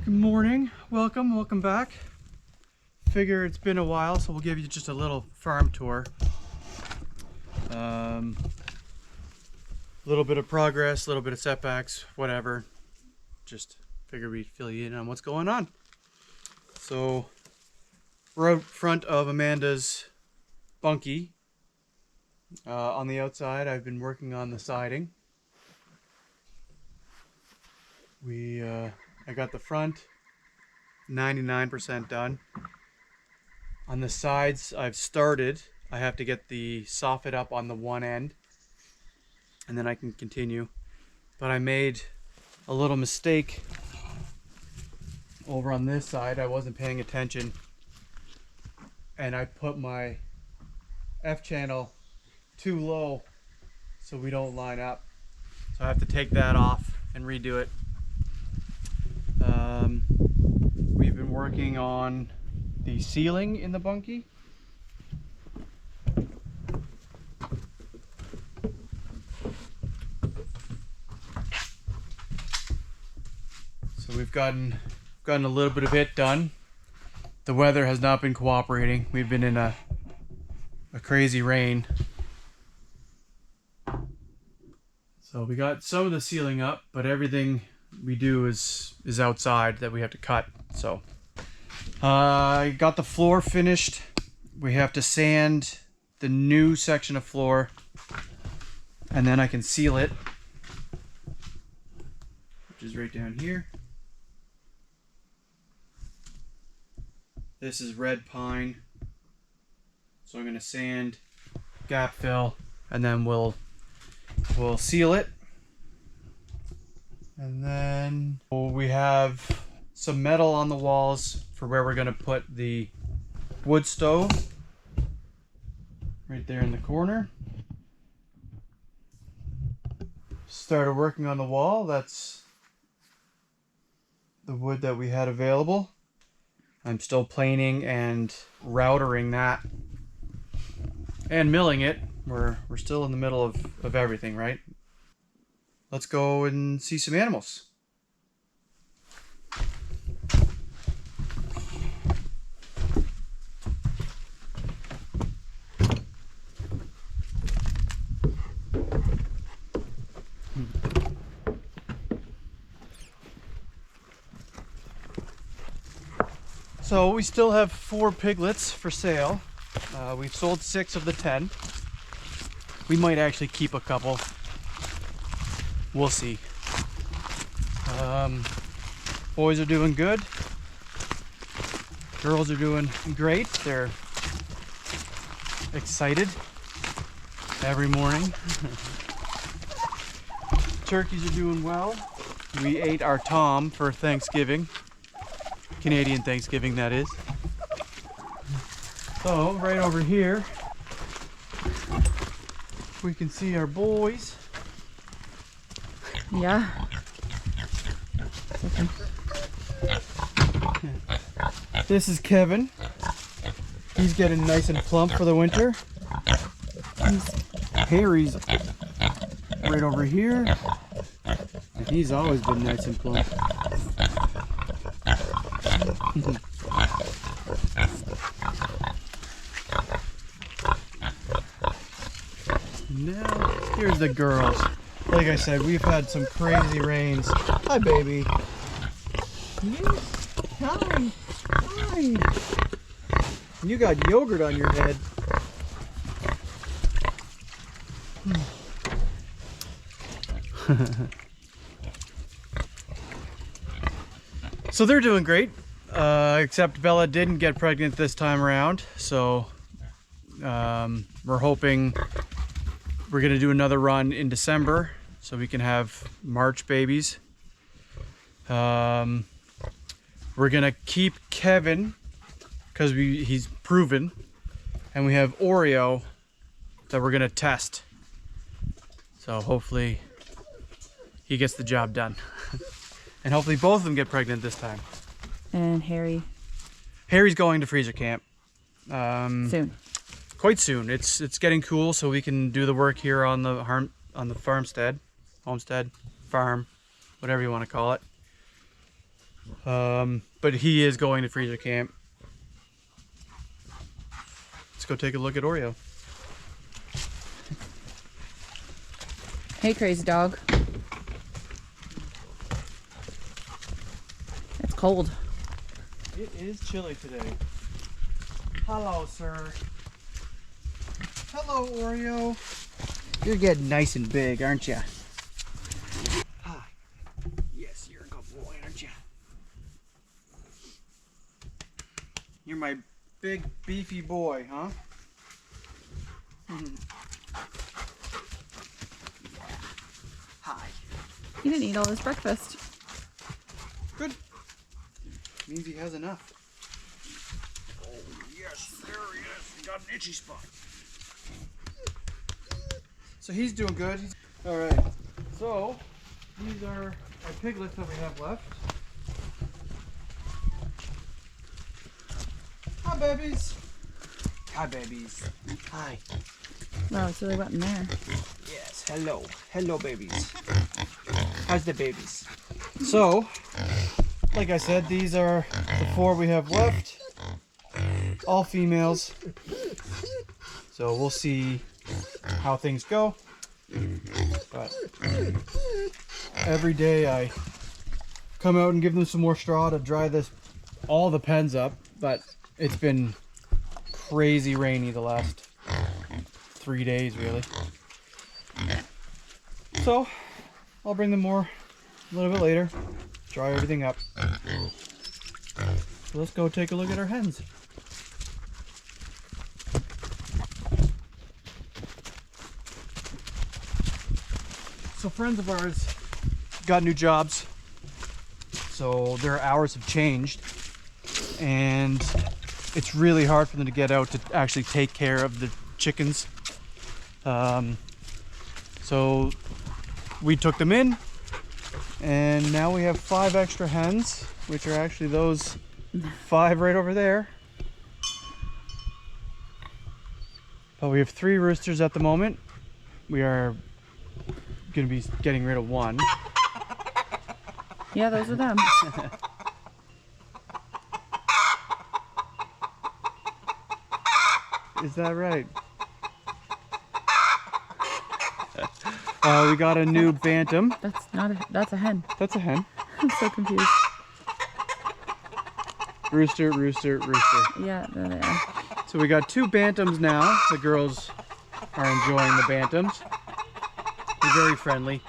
Good morning, welcome back. Figure it's been a while, so we'll give you just a little farm tour. Little bit of progress, a little bit of setbacks, whatever. Just figure we'd fill you in on what's going on. So we're out front of Amanda's bunkie. On the outside, I've been working on the siding. I got the front 99% done. On the sides, I've started. I have to get the soffit up on the one end, and then I can continue. But I made a little mistake over on this side. I wasn't paying attention, and I put my F channel too low so we don't line up. So I have to take that off and redo it. We've been working on the ceiling in the bunkie. So we've gotten a little bit of it done. The weather has not been cooperating. We've been in a crazy rain. So we got some of the ceiling up, but everything we do is outside that we have to cut. So I got the floor finished. We have to sand the new section of floor, and then I can seal it, which is right down here. This is red pine, so I'm going to sand, gap fill, and then we'll seal it. And then we have some metal on the walls for where we're going to put the wood stove, right there in the corner. Started working on the wall. That's the wood that we had available. I'm still planing and routering that and milling it. We're still in the middle of everything, right? Let's go and see some animals. So we still have 4 piglets for sale. We've sold 6 of the 10. We might actually keep a couple. We'll see. Boys are doing good. Girls are doing great. They're excited every morning. Turkeys are doing well. We ate our Tom for Thanksgiving. Canadian Thanksgiving, that is. So, right over here, we can see our boys. Yeah. This is Kevin. He's getting nice and plump for the winter. Harry's right over here. And he's always been nice and plump. Now, here's the girls. Like I said, we've had some crazy rains. Hi, baby. Yes. Hi. Hi. You got yogurt on your head. So they're doing great, except Bella didn't get pregnant this time around. So we're hoping we're going to do another run in December so we can have March babies. We're going to keep Kevin because he's proven, and we have Oreo that we're going to test. So hopefully he gets the job done. And hopefully both of them get pregnant this time. And Harry? Harry's going to freezer camp. Soon. Quite soon. It's getting cool, so we can do the work here on the homestead, farm, whatever you want to call it. But he is going to freezer camp. Let's go take a look at Oreo. Hey, crazy dog. It's cold. It is chilly today. Hello, sir. Hello, Oreo. You're getting nice and big, aren't you? Hi. Yes, you're a good boy, aren't you? You're my big, beefy boy, huh? Hi. He didn't eat all this breakfast. Good. Means he has enough. Oh, yes, there he is. He got an itchy spot. So he's doing good. All right. So these are our piglets that we have left. Hi, babies. Hi, babies. Hi. Wow, it's really wet in there. Yes. Hello. Hello, babies. How's the babies? So, like I said, these are the 4 we have left. All females. So we'll see how things go. But every day I come out and give them some more straw to dry all the pens up. But it's been crazy rainy the last 3 days, really. So I'll bring them more a little bit later, dry everything up. So let's go take a look at our hens. So friends of ours got new jobs, so their hours have changed, and it's really hard for them to get out to actually take care of the chickens. So we took them in, and now we have 5 extra hens, which are actually those 5 right over there. But we have 3 roosters at the moment. We are going to be getting rid of 1. Yeah, those are them. Is that right? We got a new bantam. That's a hen. That's a hen. I'm so confused. Rooster, rooster, rooster. Yeah, there they are. So we got 2 bantams now. The girls are enjoying the bantams. They're very friendly.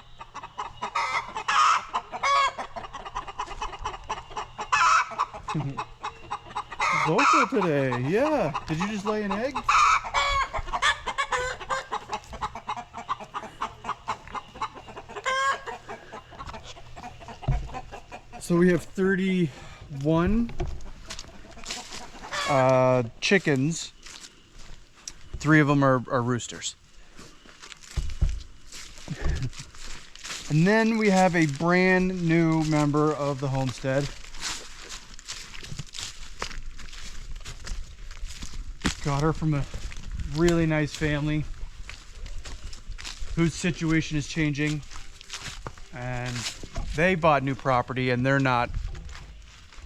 Vocal today, yeah. Did you just lay an egg? So we have 31 chickens. 3 of them are roosters. And then we have a brand new member of the homestead. Got her from a really nice family whose situation is changing, and they bought new property and they're not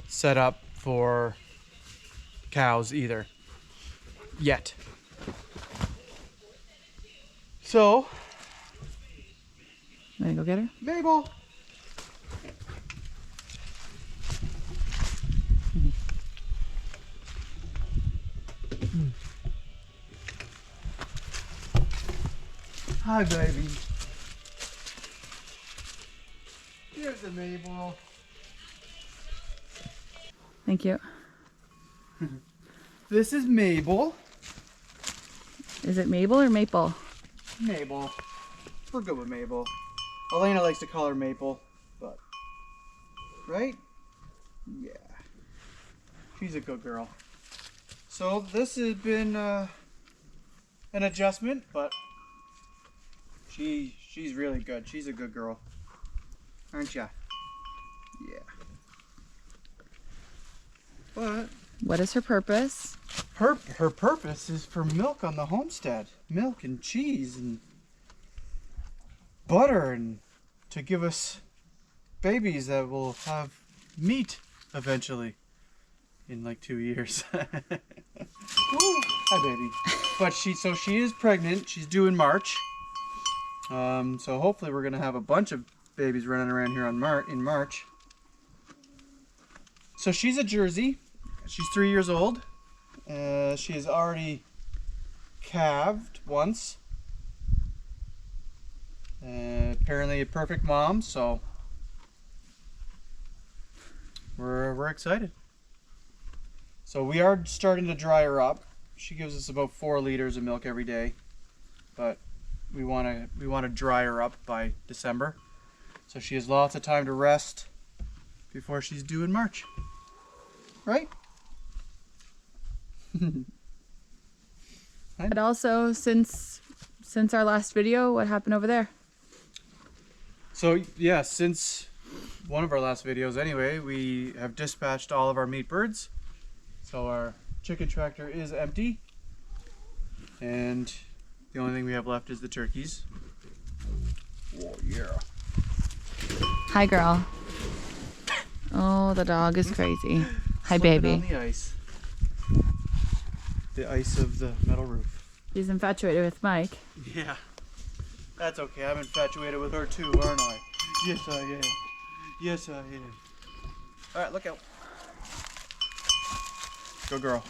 set up for cows either yet. So I'm gonna go get her. Mabel. Hi, baby. Here's the Mabel. Thank you. This is Mabel. Is it Mabel or Maple? Mabel. We're good with Mabel. Elena likes to call her Maple, but... Right? Yeah. She's a good girl. So this has been an adjustment, but she's really good. She's a good girl. Aren't ya? Yeah. But What is her purpose? her purpose is for milk on the homestead. Milk and cheese and butter, and to give us babies that will have meat eventually in like 2 years. Ooh, hi baby. But she is pregnant. She's due in March. So hopefully we're gonna have a bunch of babies running around here in March. So she's a Jersey. She's 3 years old. She has already calved once. Apparently a perfect mom, so we're excited. So we are starting to dry her up. She gives us about 4 liters of milk every day, but we want to dry her up by December, so she has lots of time to rest before she's due in March. Right? But also, since our last video, what happened over there? So yeah, since one of our last videos anyway, we have dispatched all of our meat birds. So our chicken tractor is empty, and the only thing we have left is the turkeys. Oh yeah. Hi, girl. Oh, the dog is crazy. Hi, Slipping baby. on the ice. The ice of the metal roof. She's infatuated with Mike. Yeah. That's okay. I'm infatuated with her too, aren't I? Yes, I am. Yes, I am. All right, look out. Go, girl.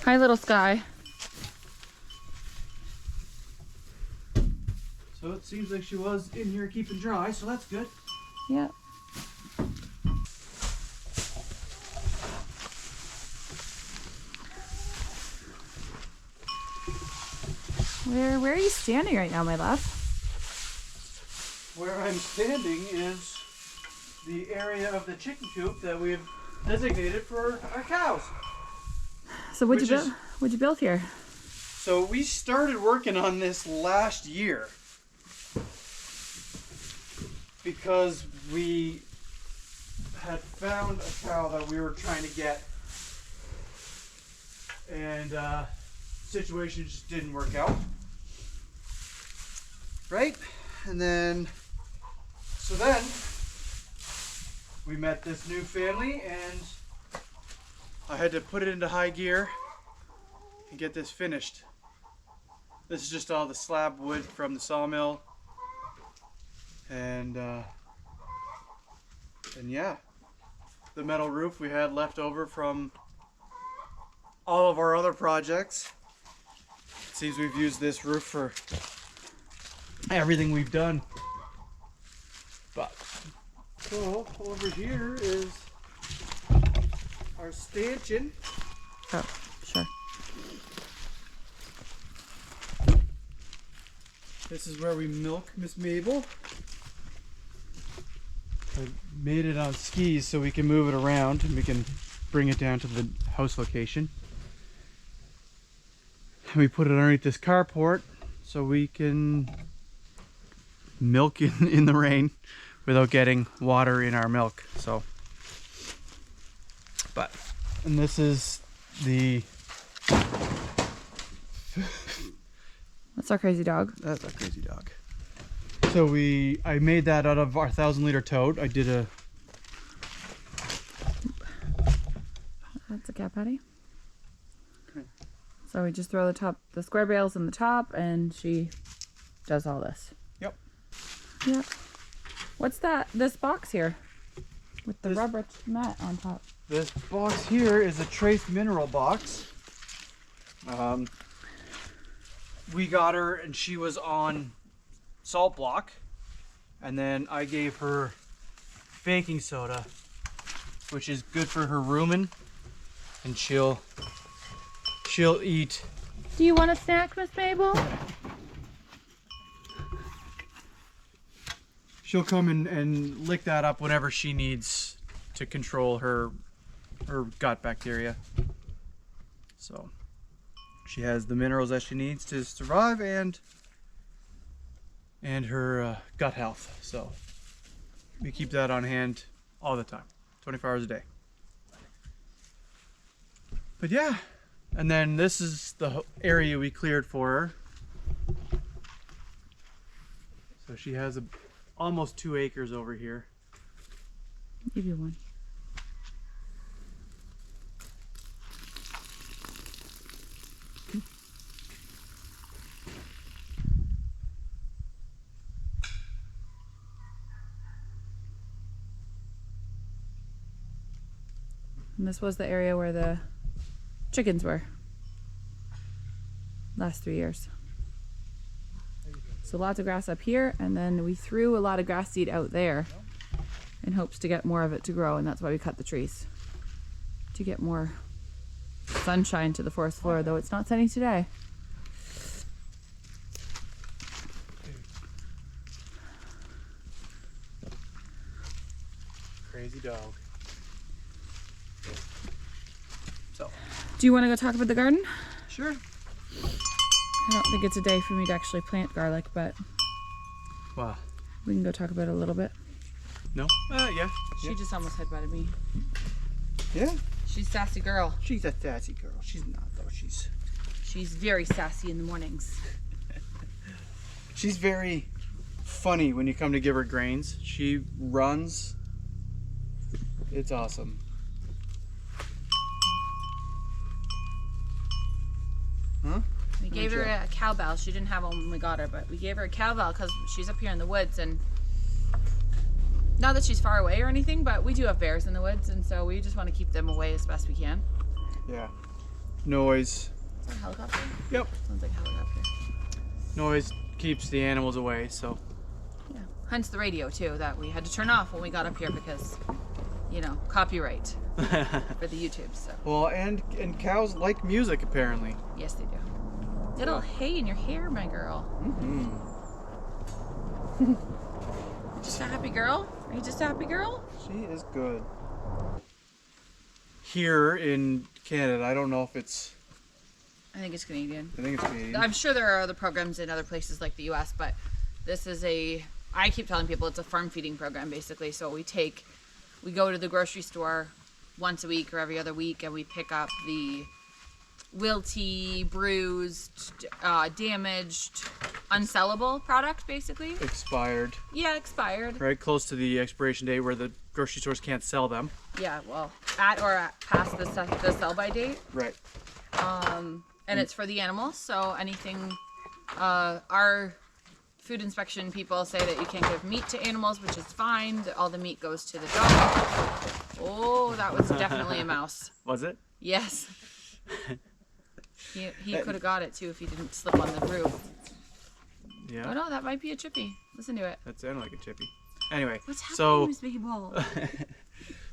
Hi, little Sky. So it seems like she was in here keeping dry, so that's good. Yep. Where are you standing right now, my love? Where I'm standing is the area of the chicken coop that we've designated for our cows. So what'd you build here? So we started working on this last year because we had found a cow that we were trying to get, and situation just didn't work out. Right? And then we met this new family, and I had to put it into high gear and get this finished. This is just all the slab wood from the sawmill, and yeah, the metal roof we had left over from all of our other projects. It seems we've used this roof for everything we've done. But so over here is our stanchion. Oh, sure. This is where we milk Miss Mabel. I made it on skis so we can move it around and we can bring it down to the house location. And we put it underneath this carport so we can milk in the rain without getting water in our milk. So, and this is the... That's our crazy dog. That's our crazy dog. So I made that out of our 1,000-liter tote. I did a... That's a cat patty. So we just throw the square bales in the top, and she does all this. Yep. Yep. What's that? This box here with the rubber mat on top. This box here is a trace mineral box. We got her and she was on salt block, and then I gave her baking soda, which is good for her rumen, and she'll eat. Do you want a snack, Miss Mabel? She'll come and lick that up whenever she needs to control her gut bacteria. So she has the minerals that she needs to survive and her gut health. So we keep that on hand all the time, 24 hours a day. But yeah, and then this is the area we cleared for her. So she has almost 2 acres over here. Give you one. And this was the area where the chickens were last 3 years. So lots of grass up here, and then we threw a lot of grass seed out there in hopes to get more of it to grow, and that's why we cut the trees. To get more sunshine to the forest floor, though it's not sunny today. Crazy dog. So. Do you want to go talk about the garden? Sure. I don't think it's a day for me to actually plant garlic, but Wow. we can go talk about it a little bit. No? Yeah. She just almost headbutted me. Yeah. She's a sassy girl. She's a sassy girl. She's not though. She's very sassy in the mornings. She's very funny when you come to give her grains. She runs. It's awesome. Huh? We gave her a cowbell. She didn't have one when we got her, but we gave her a cowbell because she's up here in the woods, and not that she's far away or anything, but we do have bears in the woods, and so we just want to keep them away as best we can. Yeah. Noise. Is that a helicopter? Yep. Sounds like a helicopter. Noise keeps the animals away, so. Yeah. Hence the radio too that we had to turn off when we got up here because, you know, copyright for the YouTube. So. Well, and cows like music apparently. Yes, they do. Little hay in your hair, my girl. Mm-hmm. Just a happy girl? Are you just a happy girl? She is good. Here in Canada, I don't know if it's. I think it's Canadian. I think it's Canadian. I'm sure there are other programs in other places like the US, but this is I keep telling people it's a farm feeding program basically. So we go to the grocery store once a week or every other week, and we pick up the wilty, bruised, damaged, unsellable product basically. Expired. Yeah, expired. Right, close to the expiration date where the grocery stores can't sell them. Yeah, well, past the sell by date. Right. And it's for the animals, so anything, our food inspection people say that you can't give meat to animals, which is fine. All the meat goes to the dog. Oh, that was definitely a mouse. Was it? Yes. He could have got it too if he didn't slip on the roof. Yeah. Oh no, that might be a chippy. Listen to it. That sounded like a chippy. Anyway, What's happening, so Miss Mabel?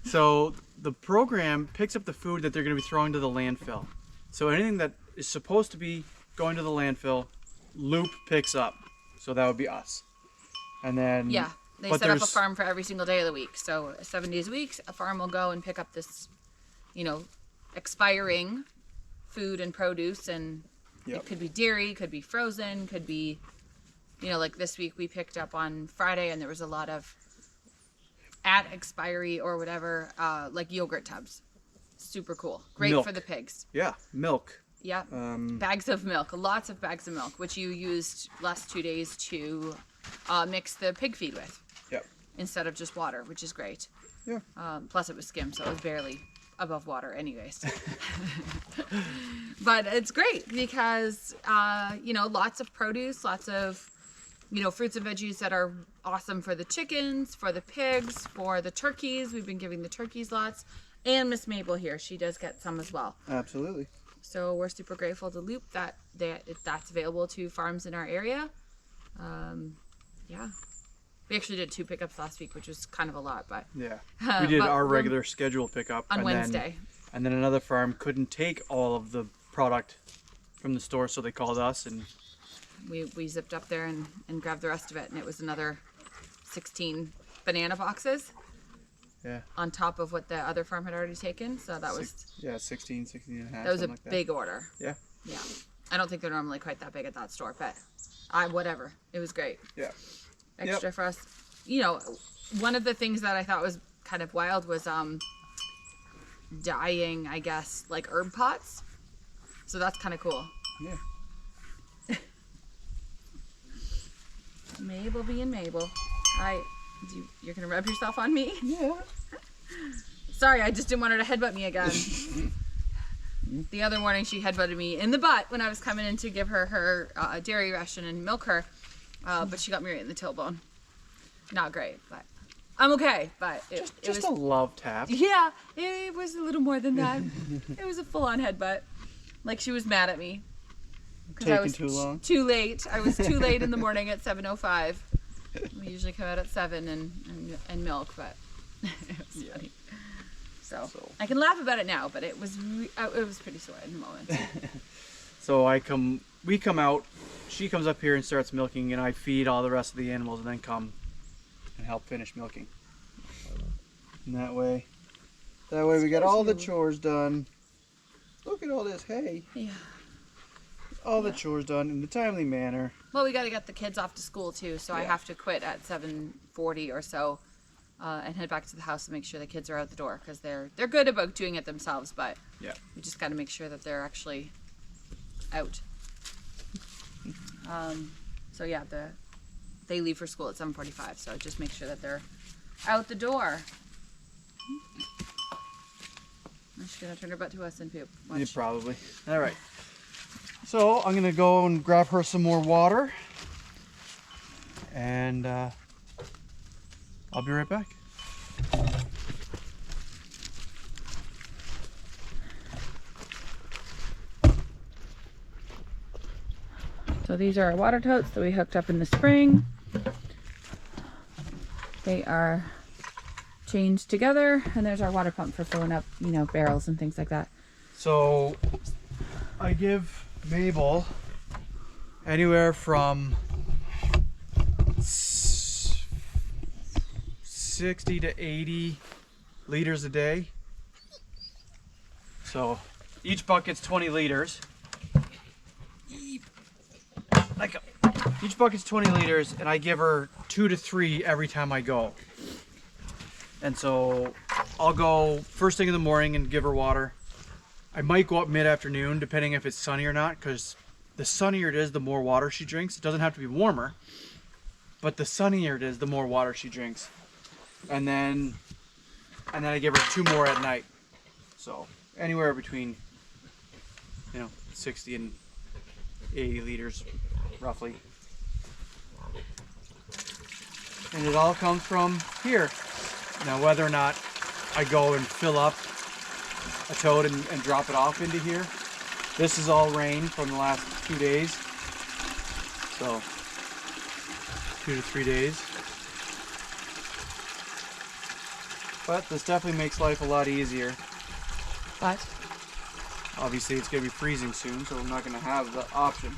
so the program picks up the food that they're going to be throwing to the landfill. So anything that is supposed to be going to the landfill, Loop picks up. So that would be us. And then Yeah, they set up a farm for every single day of the week. So 7 days a week, a farm will go and pick up this, expiring food and produce, and Yep. it could be dairy, could be frozen, could be, like this week we picked up on Friday, and there was a lot of at expiry or whatever, like yogurt tubs. Super cool. Great Milk. for the pigs. Yeah, milk. Yeah. Bags of milk, lots of bags of milk, which you used last 2 days to mix the pig feed with Yep. instead of just water, which is great. Yeah. Plus it was skim, so it was barely above water anyways. But it's great because, lots of produce, lots of, fruits and veggies that are awesome for the chickens, for the pigs, for the turkeys. We've been giving the turkeys lots. And Miss Mabel here, she does get some as well. Absolutely. So we're super grateful to Loop that that's available to farms in our area. Yeah. We actually did 2 pickups last week, which was kind of a lot, but Yeah. We did our regular schedule pickup on Wednesday. And then another farm couldn't take all of the product from the store, so they called us, and we zipped up there and grabbed the rest of it, and it was another 16 boxes yeah. on top of what the other farm had already taken. So that was 16 and a half. that was a something like that. big order. Yeah. Yeah. I don't think they're normally quite that big at that store, but whatever. It was great. Yeah. Extra for us. One of the things that I thought was kind of wild was dyeing, I guess, like herb pots. So that's kind of cool. Yeah. Mabel being Mabel. You're gonna rub yourself on me? Yeah. Sorry, I just didn't want her to headbutt me again. The other morning she headbutted me in the butt when I was coming in to give her her dairy ration and milk her, but she got me right in the tailbone. Not great, but I'm okay. But it Just was a love tap. Yeah, it was a little more than that. It was a full-on headbutt. Like she was mad at me. Because I was Taking too long. too late. I was too late in the morning at 7:05. We usually come out at 7 and milk, but it was funny. So I can laugh about it now, but it was pretty sore in the moment. So we come out, she comes up here and starts milking, and I feed all the rest of the animals and then come and help finish milking. And that way we got all the chores done. Look at all this hay. Yeah. All the chores done in a timely manner. Well, we got to get the kids off to school too, so I have to quit at 7:40 or so, and head back to the house to make sure the kids are out the door, because they're good about doing it themselves, but we just got to make sure that they're actually out. So yeah, they leave for school at 7:45, so just make sure that they're out the door. She's gonna turn her butt to us and poop. Yeah, probably. All right. So I'm gonna go and grab her some more water, and I'll be right back. So these are our water totes that we hooked up in the spring. They are chained together, and there's our water pump for filling up, barrels and things like that. So I give Mabel anywhere from 60 to 80 liters a day. So each bucket's 20 liters. Each bucket's 20 liters, and I give her 2 to 3 every time I go. And so I'll go first thing in the morning and give her water. I might go up mid-afternoon, depending if it's sunny or not, because the sunnier it is, the more water she drinks. It doesn't have to be warmer, but the sunnier it is, the more water she drinks. And then I give her 2 more at night. So anywhere between 60 and 80 liters roughly. And it all comes from here. Now whether or not I go and fill up a tote and drop it off into here, this is all rain from the last 2 days. So 2 to 3 days. But this definitely makes life a lot easier. But obviously it's going to be freezing soon, so I'm not going to have the option.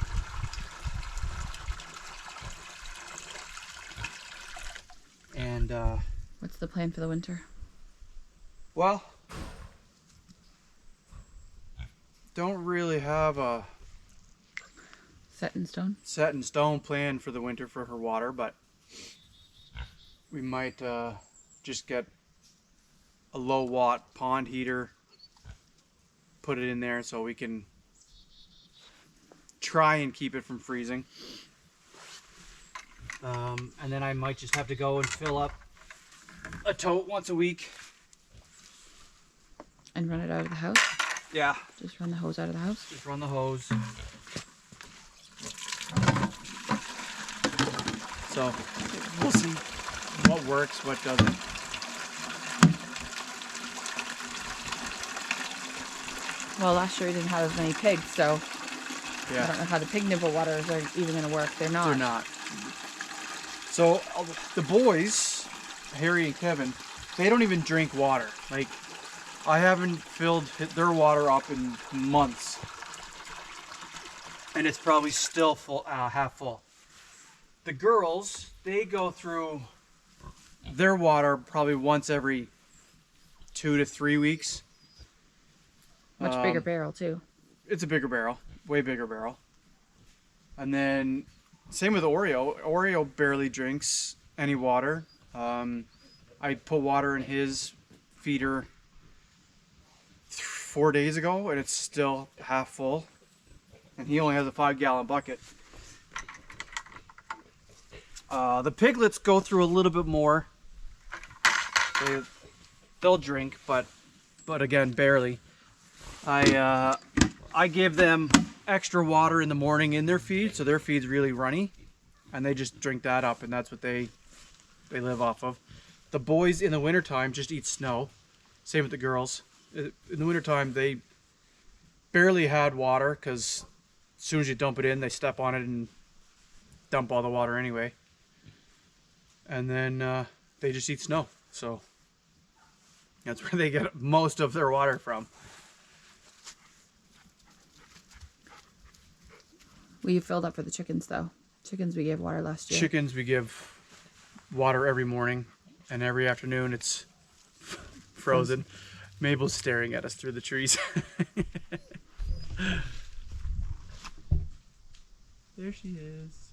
And what's the plan for the winter? Well, don't really have a set in stone plan for the winter for her water, but we might just get a low watt pond heater, put it in there so we can try and keep it from freezing. And then I might just have to go and fill up a tote once a week. And run it out of the house? Yeah. Just run the hose out of the house? Just run the hose. So we'll see what works, what doesn't. Well, last year we didn't have as many pigs, so yeah. I don't know how the pig nipple waters are even going to work. They're not. They're not. So the boys, Harry and Kevin, they don't even drink water. Like, I haven't filled their water up in months, and it's probably still full, half full. The girls, they go through their water probably once every 2 to 3 weeks. Much bigger barrel too. It's a bigger barrel, way bigger barrel. And then same with Oreo. Oreo barely drinks any water. I put water in his feeder 4 days ago, and it's still half full. And he only has a 5-gallon bucket. The piglets go through a little bit more. They'll drink, but again, barely. I give them extra water in the morning in their feed, so their feed's really runny, and they just drink that up, and that's what they live off of. The boys in the wintertime just eat snow. Same with the girls. In the wintertime, they barely had water because as soon as you dump it in, they step on it and dump all the water anyway. And then they just eat snow. So that's where they get most of their water from. We filled up for the chickens, though. Chickens we gave water last year. Chickens we give water every morning, and every afternoon it's frozen. Mabel's staring at us through the trees. There she is.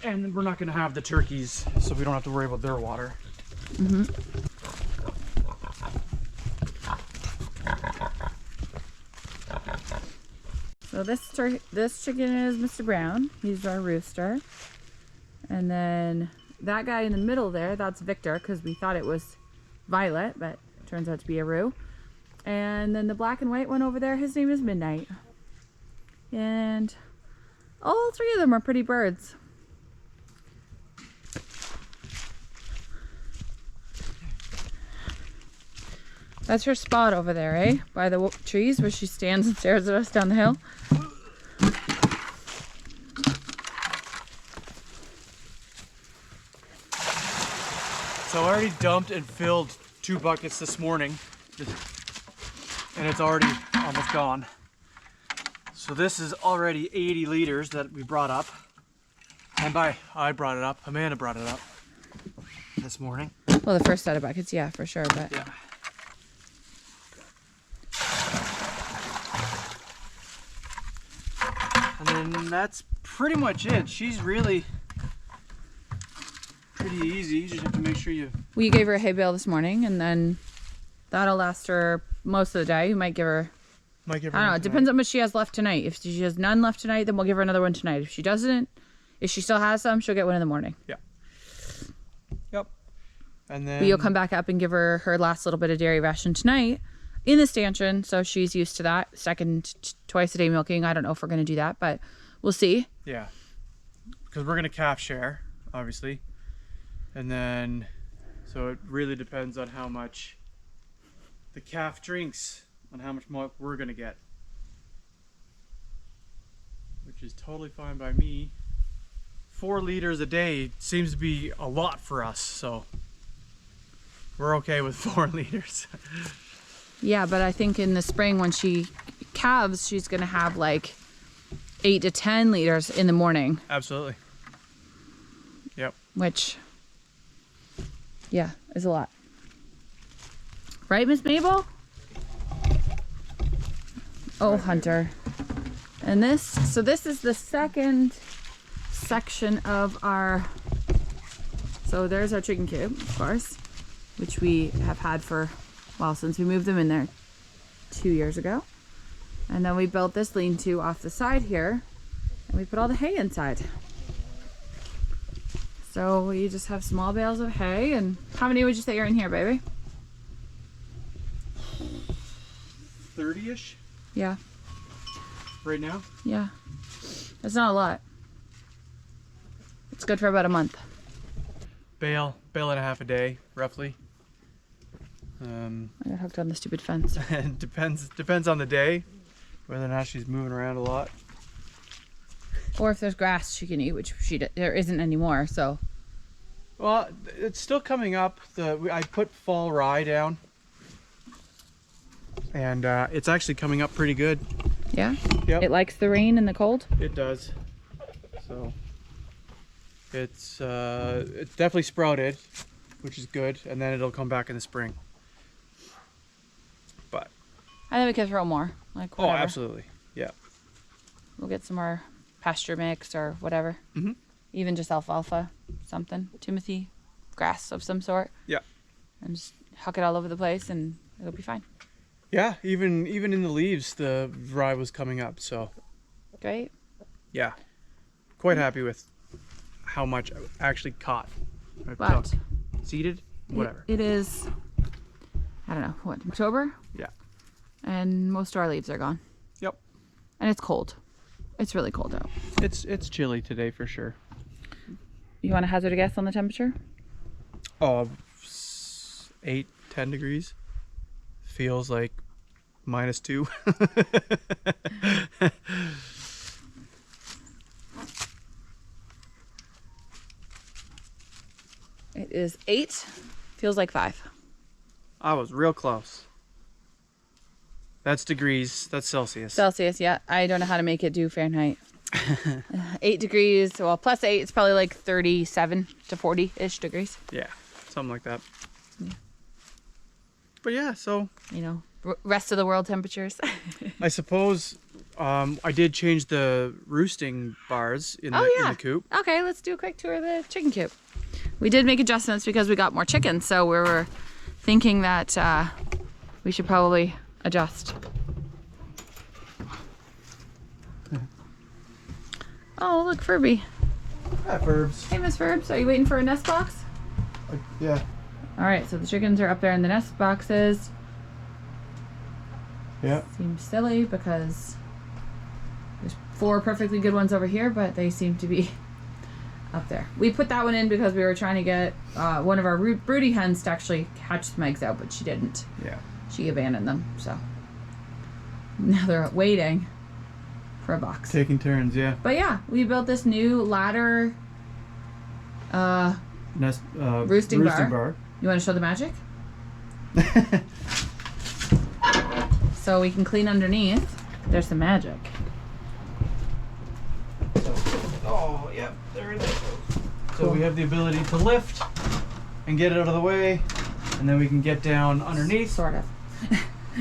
And we're not going to have the turkeys, so we don't have to worry about their water. Mm-hmm. So this chicken is Mr. Brown. He's our rooster. And then that guy in the middle there, that's Victor, because we thought it was Violet, but it turns out to be a Roo. And then the black and white one over there, his name is Midnight. And all three of them are pretty birds. That's her spot over there, eh? By the trees where she stands and stares at us down the hill. So I already dumped and filled 2 buckets this morning, and it's already almost gone. So this is already 80 liters that we brought up. And I brought it up, Amanda brought it up this morning. Well, the first set of buckets, yeah, for sure, but... Yeah. And then that's pretty much it. She's really pretty easy. You just have to make sure you... We gave her a hay bale this morning, and then that'll last her most of the day. You might give her... I don't know. It depends on how much she has left tonight. If she has none left tonight, then we'll give her another one tonight. If she doesn't, if she still has some, she'll get one in the morning. Yeah. Yep. And then... But you'll come back up and give her her last little bit of dairy ration tonight in the stanchion, so she's used to that. Twice a day milking. I don't know if we're going to do that, but we'll see. Yeah. Because we're going to calf share, obviously. And then, so it really depends on how much the calf drinks, on how much milk we're going to get. Which is totally fine by me. 4 liters a day seems to be a lot for us, so we're okay with 4 liters. Yeah, but I think in the spring when she calves, she's going to have like 8 to 10 liters in the morning. Absolutely. Yep. Which, yeah, is a lot. Right, Miss Mabel? Oh, Hunter. And this is the second section of our, so there's our chicken coop, of course, which we have had for, well, since we moved them in there 2 years ago. And then we built this lean-to off the side here, and we put all the hay inside. So we just have small bales of hay. And how many would you say are in here, baby? 30-ish Yeah. right now. Yeah. That's not a lot. It's good for about a month. Bale and a half a day, roughly. I got hooked on the stupid fence. It depends on the day, whether or not she's moving around a lot. Or if there's grass she can eat, which there isn't anymore, so. Well, it's still coming up. I put fall rye down, and it's actually coming up pretty good. Yeah? Yep. It likes the rain and the cold? It does. So it's definitely sprouted, which is good, and then it'll come back in the spring. But I think we could throw more. Like whatever. oh, absolutely, yeah. We'll get some more pasture mix or whatever. Mm-hmm. Even just alfalfa, something. Timothy, grass of some sort. Yeah. And just huck it all over the place and it'll be fine. Yeah, even in the leaves, the rye was coming up, so right? Yeah. Quite happy with how much I actually caught. I But took. Seeded? Whatever. It is, I don't know, what, October? Yeah. And most of our leaves are gone. Yep. And it's cold. It's really cold out. It's chilly today for sure. You want to hazard a guess on the temperature? Oh, 8, 10 degrees. Feels like -2. It is 8. Feels like 5. I was real close. That's degrees. That's Celsius. Celsius, yeah. I don't know how to make it do Fahrenheit. 8 degrees, well, plus 8, it's probably like 37 to 40-ish degrees. Yeah, something like that. Yeah. But yeah, so... You know, rest of the world temperatures. I suppose I did change the roosting bars in the coop. Okay, let's do a quick tour of the chicken coop. We did make adjustments because we got more chickens, so we were thinking that we should probably adjust. Oh, look, Furby. Hi, Furbs. Hey, Miss Furbs, are you waiting for a nest box? Yeah. All right, so the chickens are up there in the nest boxes. Yeah. Seems silly because there's 4 perfectly good ones over here, but they seem to be up there. We put that one in because we were trying to get one of our broody hens to actually hatch some eggs out, but she didn't. Yeah. She abandoned them, so now they're waiting for a box. Taking turns, yeah. But yeah, we built this new ladder Nest, roosting bar. You want to show the magic? So we can clean underneath. There's some magic. Oh, yep, there it is. So we have the ability to lift and get it out of the way, and then we can get down underneath. Sort of.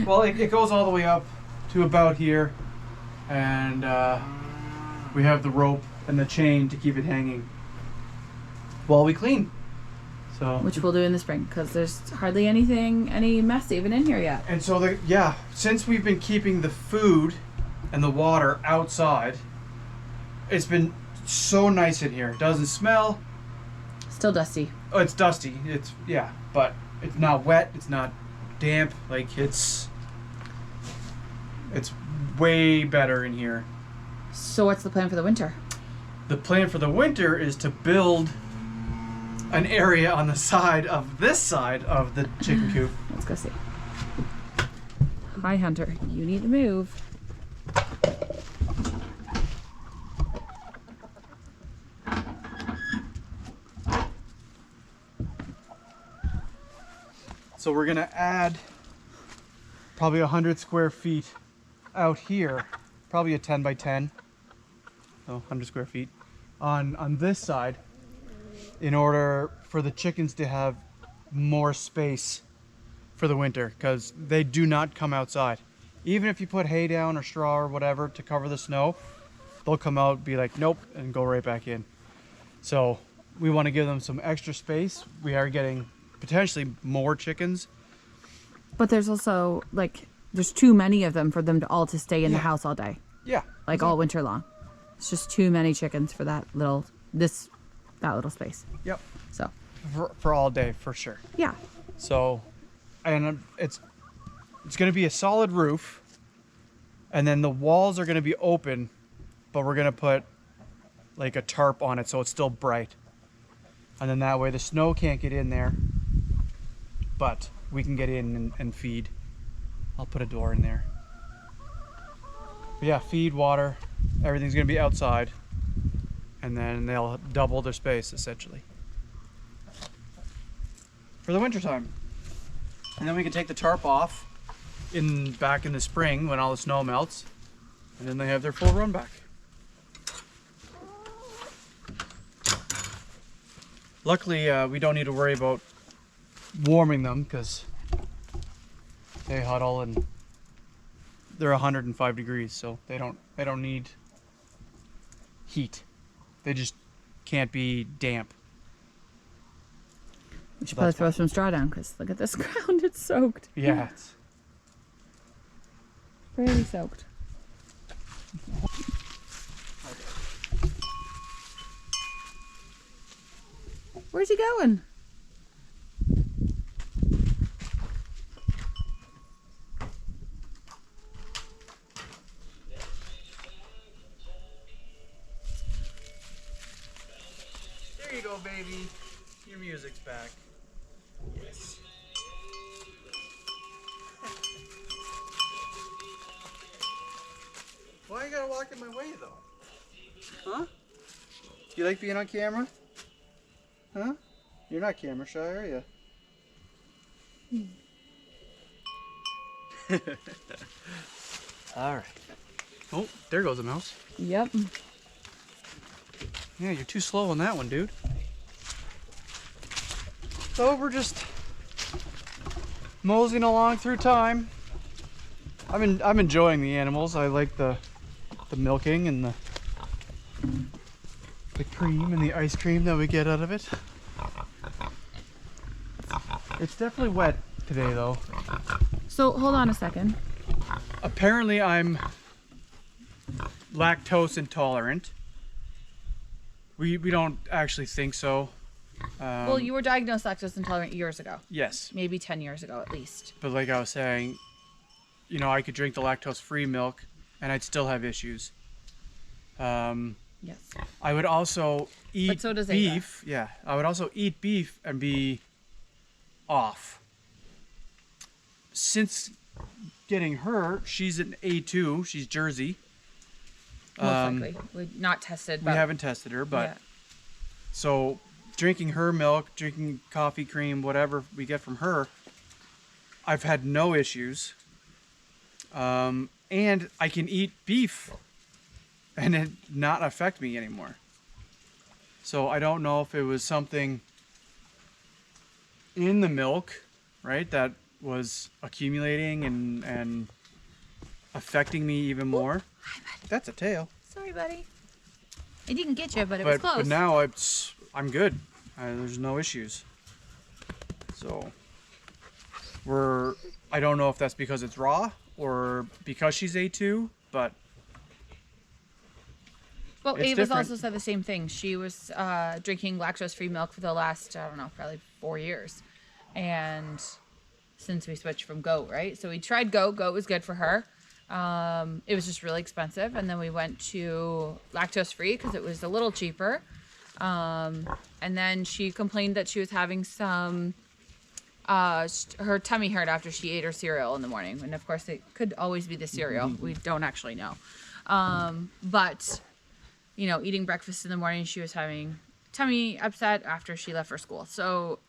Well, it goes all the way up to about here, and we have the rope and the chain to keep it hanging while we clean. So, Which we'll do in the spring because there's hardly any mess even in here yet. and so since we've been keeping the food and the water outside, it's been so nice in here. It doesn't smell. Still dusty. Oh, it's dusty. But it's not wet. It's not damp. Like it's way better in here. So what's the plan for the winter? The plan for the winter is to build an area on the side of this side of the chicken coop. Let's go see. Hi, Hunter. You need to move. So we're gonna add probably 100 square feet out here, probably a 10 by 10, so 100 square feet on this side, in order for the chickens to have more space for the winter, because they do not come outside. Even if you put hay down or straw or whatever to cover the snow, they'll come out, be like, nope, and go right back in. So we want to give them some extra space. We are getting potentially more chickens. But there's also there's too many of them for them to all to stay in the Yeah. house all day, Yeah. all winter long. It's just too many chickens for that little space. Yep. So For all day, for sure. yeah, So, and it's going to be a solid roof, and then the walls are going to be open, but we're going to put like a tarp on it so it's still bright. And then that way the snow can't get in there, but we can get in and feed. I'll put a door in there. But yeah, feed, water, everything's going to be outside, and then they'll double their space essentially for the winter time. And then we can take the tarp off back in the spring when all the snow melts, and then they have their full run back. Luckily, we don't need to worry about warming them because they huddle and they're 105 degrees, so they don't need heat. They just can't be damp. we should probably throw some straw down because look at this ground; it's soaked. Yeah. Pretty soaked. Where's he going? There you go, baby. Your music's back. Yes. Why you gotta walk in my way, though? Huh? You like being on camera? Huh? You're not camera shy, are you? All right. Oh, there goes a mouse. Yep. Yeah, you're too slow on that one, dude. So we're just moseying along through time. I'm enjoying the animals. I like the milking and the cream and the ice cream that we get out of it. It's definitely wet today, though. So hold on a second. Apparently, I'm lactose intolerant. We don't actually think so. Well, you were diagnosed lactose intolerant years ago. Yes, Maybe 10 years ago at least. but like I was saying, you know, I could drink the lactose-free milk, and I'd still have issues. Yes. I would also eat so does Ava. beef. Yeah, I would also eat beef and be off. Since getting her, she's an A2. She's Jersey. Most likely. We're not tested, but We haven't tested her, but yeah. so drinking her milk, drinking coffee cream, whatever we get from her, I've had no issues. And I can eat beef and it not affect me anymore. So I don't know if it was something in the milk, right, that was accumulating and affecting me even more. That's a tail. Sorry, buddy. I didn't get you, but it was close. But now I'm good. There's no issues. So I don't know if that's because it's raw or because she's A2, but well, it's Ava's different. also said the same thing. She was drinking lactose-free milk for the last, I don't know, probably 4 years. And since we switched from goat, right? So we tried goat. Goat was good for her. It was just really expensive. And then we went to lactose-free because it was a little cheaper. And then she complained that she was having some, her tummy hurt after she ate her cereal in the morning. And of course, it could always be the cereal. We don't actually know. But, you know, eating breakfast in the morning, she was having tummy upset after she left for school. So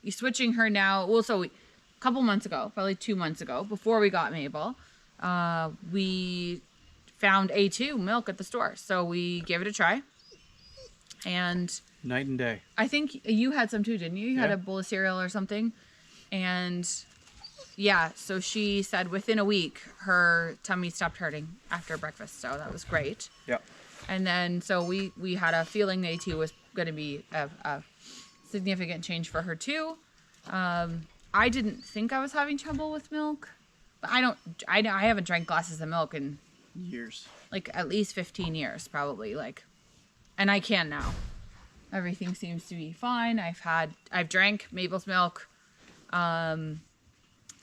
you're switching her now. Well, so a couple months ago, probably 2 months ago, before we got Mabel, we found A2 milk at the store. So we gave it a try. And night and day. I think you had some too, didn't you? You had Yeah. a bowl of cereal or something. And yeah, so she said within a week, her tummy stopped hurting after breakfast. So that was great. Yeah. And then, so we had a feeling A2 was going to be a significant change for her too. I didn't think I was having trouble with milk, but I haven't drank glasses of milk in Years. like at least 15 years, probably, like, and I can now. Everything seems to be fine. I've drank Mabel's milk.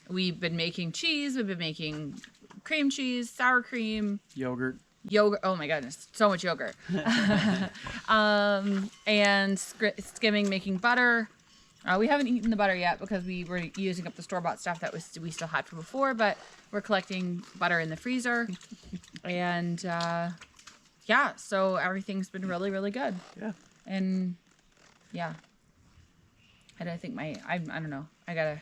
We've been making cheese. We've been making cream cheese, sour cream, Yogurt. oh my goodness, so much yogurt. And skimming, making butter. We haven't eaten the butter yet because we were using up the store-bought stuff that we still had from before, but we're collecting butter in the freezer. And yeah, so everything's been really, really good. Yeah. And yeah, and I think I don't know, I gotta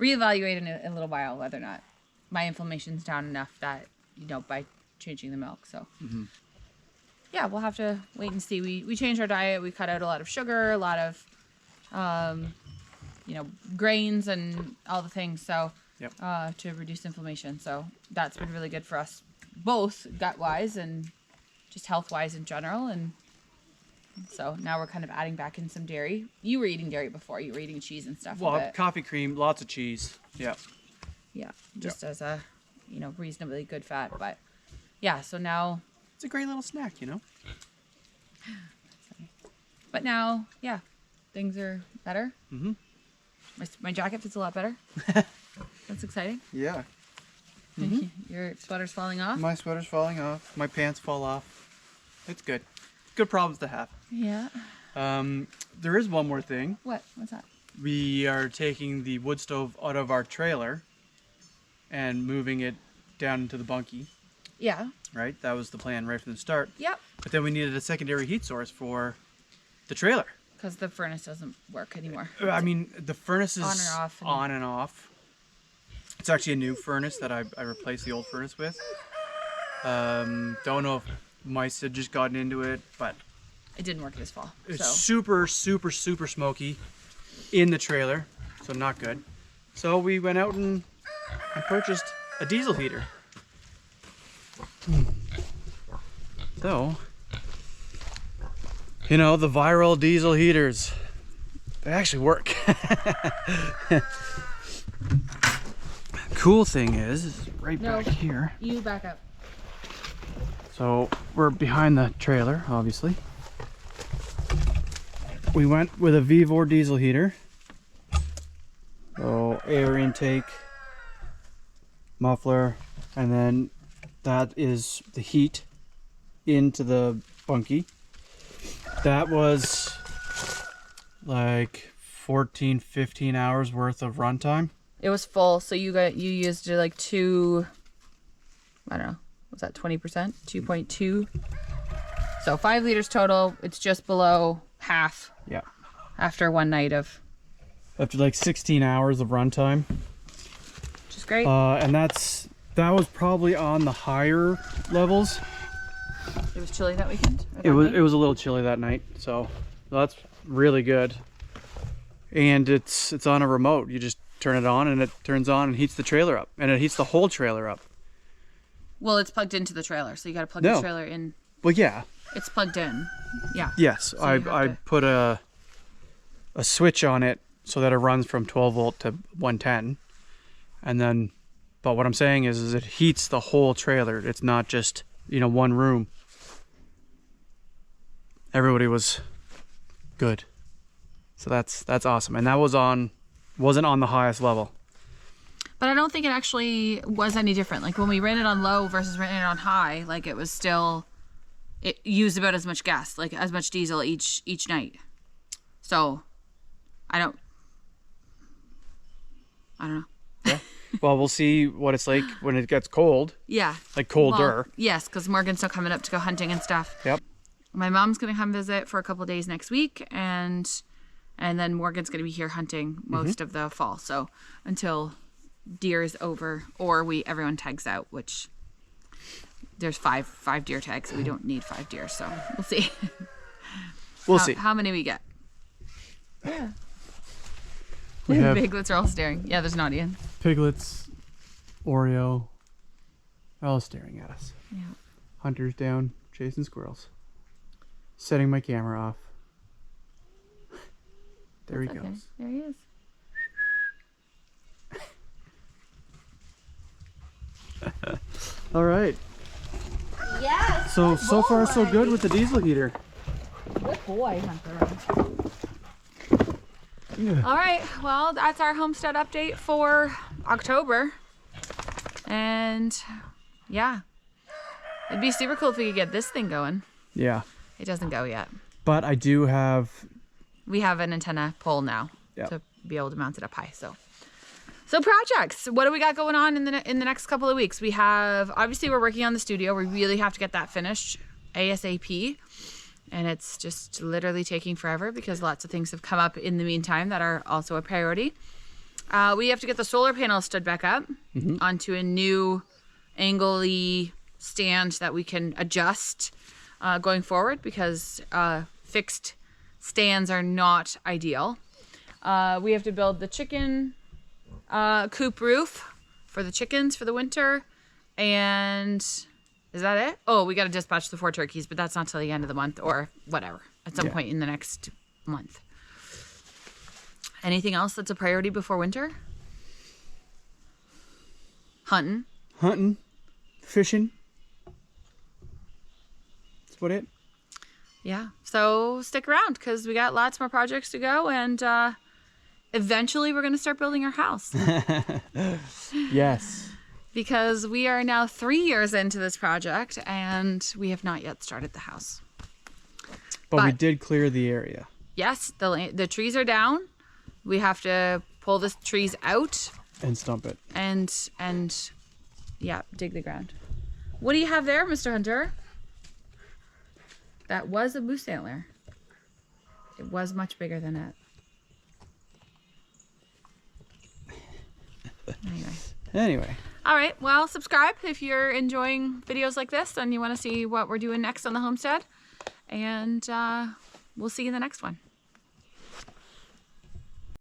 reevaluate in a little while whether or not my inflammation's down enough that, you know, by changing the milk. So yeah, we'll have to wait and see. We changed our diet. We cut out a lot of sugar, a lot of you know, grains and all the things, so Yep. to reduce inflammation. So that's been really good for us, both gut wise and just health wise in general. And so now we're kind of adding back in some dairy. You were eating dairy before. You were eating cheese and stuff. Well, but coffee cream, lots of cheese. Yeah. yeah, just as a, you know, reasonably good fat. But yeah, so now, It's a great little snack, you know. But now, yeah, things are better. Mm-hmm. My jacket fits a lot better. That's exciting. Yeah. Your sweater's falling off. My sweater's falling off. My pants fall off. It's good. Good problems to have. Yeah. There is one more thing. What? What's that? We are taking the wood stove out of our trailer and moving it down into the bunkie. Yeah. Right? That was the plan right from the start. Yep. But then we needed a secondary heat source for the trailer. Because the furnace doesn't work anymore. I mean, the furnace is On or off and- on and off. It's actually a new furnace that I replaced the old furnace with. Don't know if mice had just gotten into it, but It didn't work this fall. it's So super, super, super smoky in the trailer, so not good. So we went out and purchased a diesel heater. So, you know, the viral diesel heaters, they actually work. Cool thing is right No. back here. you back up. So we're behind the trailer, obviously. We went with a V4 diesel heater. So air intake, muffler, and then that is the heat into the bunkie. That was like 14, 15 hours worth of runtime. It was full, so you used like 2, I don't know, was that 20%? 2.2. So 5 liters total. It's just below half Yeah. after one night of, After like 16 hours of runtime. which is great. And that was probably on the higher levels. It was chilly that weekend? Or It that was night? it was a little chilly that night, so that's really good. And it's on a remote. You just turn it on and it turns on and heats the trailer up, and it heats the whole trailer up. Well, it's plugged into the trailer, so you got to plug No. the trailer in. Well, yeah, It's plugged in. Yeah. yes, you I have to- put a switch on it so that it runs from 12 volt to 110, and then. But what I'm saying is it heats the whole trailer. It's not just, you know, one room. Everybody was good. So that's awesome. And that wasn't on the highest level. But I don't think it actually was any different. Like when we ran it on low versus ran it on high, like it was still, it used about as much gas, like as much diesel each night. So I don't know. Yeah. Well, we'll see what it's like when it gets cold, Yeah. like colder. Well, yes, because Morgan's still coming up to go hunting and stuff. Yep. My mom's gonna come visit for a couple of days next week, and then Morgan's gonna be here hunting most of the fall. So until deer is over, or everyone tags out, which there's five deer tags. We don't need 5 deer, so we'll see. We'll see. How many we get. Yeah. We have Piglets are all staring. Yeah, there's an audience. piglets, Oreo, all staring at us. Yeah. Hunters down, chasing squirrels. Setting my camera off. There he Okay. goes. There he is. All right. Yes. So far so good with the diesel heater. Good boy, Hunter. Yeah. All right, well, that's our homestead update for October. And yeah, it'd be super cool if we could get this thing going. Yeah. It doesn't go yet. But I do have. We have an antenna pole now Yeah. to be able to mount it up high. So projects, what do we got going on in the next couple of weeks? We have, obviously we're working on the studio. We really have to get that finished ASAP. And it's just literally taking forever because lots of things have come up in the meantime that are also a priority. We have to get the solar panels stood back up onto a new angle-y stand that we can adjust going forward because fixed stands are not ideal. We have to build the chicken coop roof for the chickens for the winter. And is that it? Oh, we got to dispatch the 4 turkeys, but that's not till the end of the month or whatever, at some point in the next month. Anything else that's a priority before winter? Hunting. Hunting, fishing. That's about it. Yeah. So stick around because we got lots more projects to go, and eventually we're going to start building our house. Yes. Because we are now 3 years into this project and we have not yet started the house. But we did clear the area. Yes, the trees are down. We have to pull the trees out And stump it. and yeah, dig the ground. What do you have there, Mr. Hunter? That was a moose antler. It was much bigger than that. Anyway. All right. Well, subscribe if you're enjoying videos like this and you want to see what we're doing next on the homestead. And we'll see you in the next one.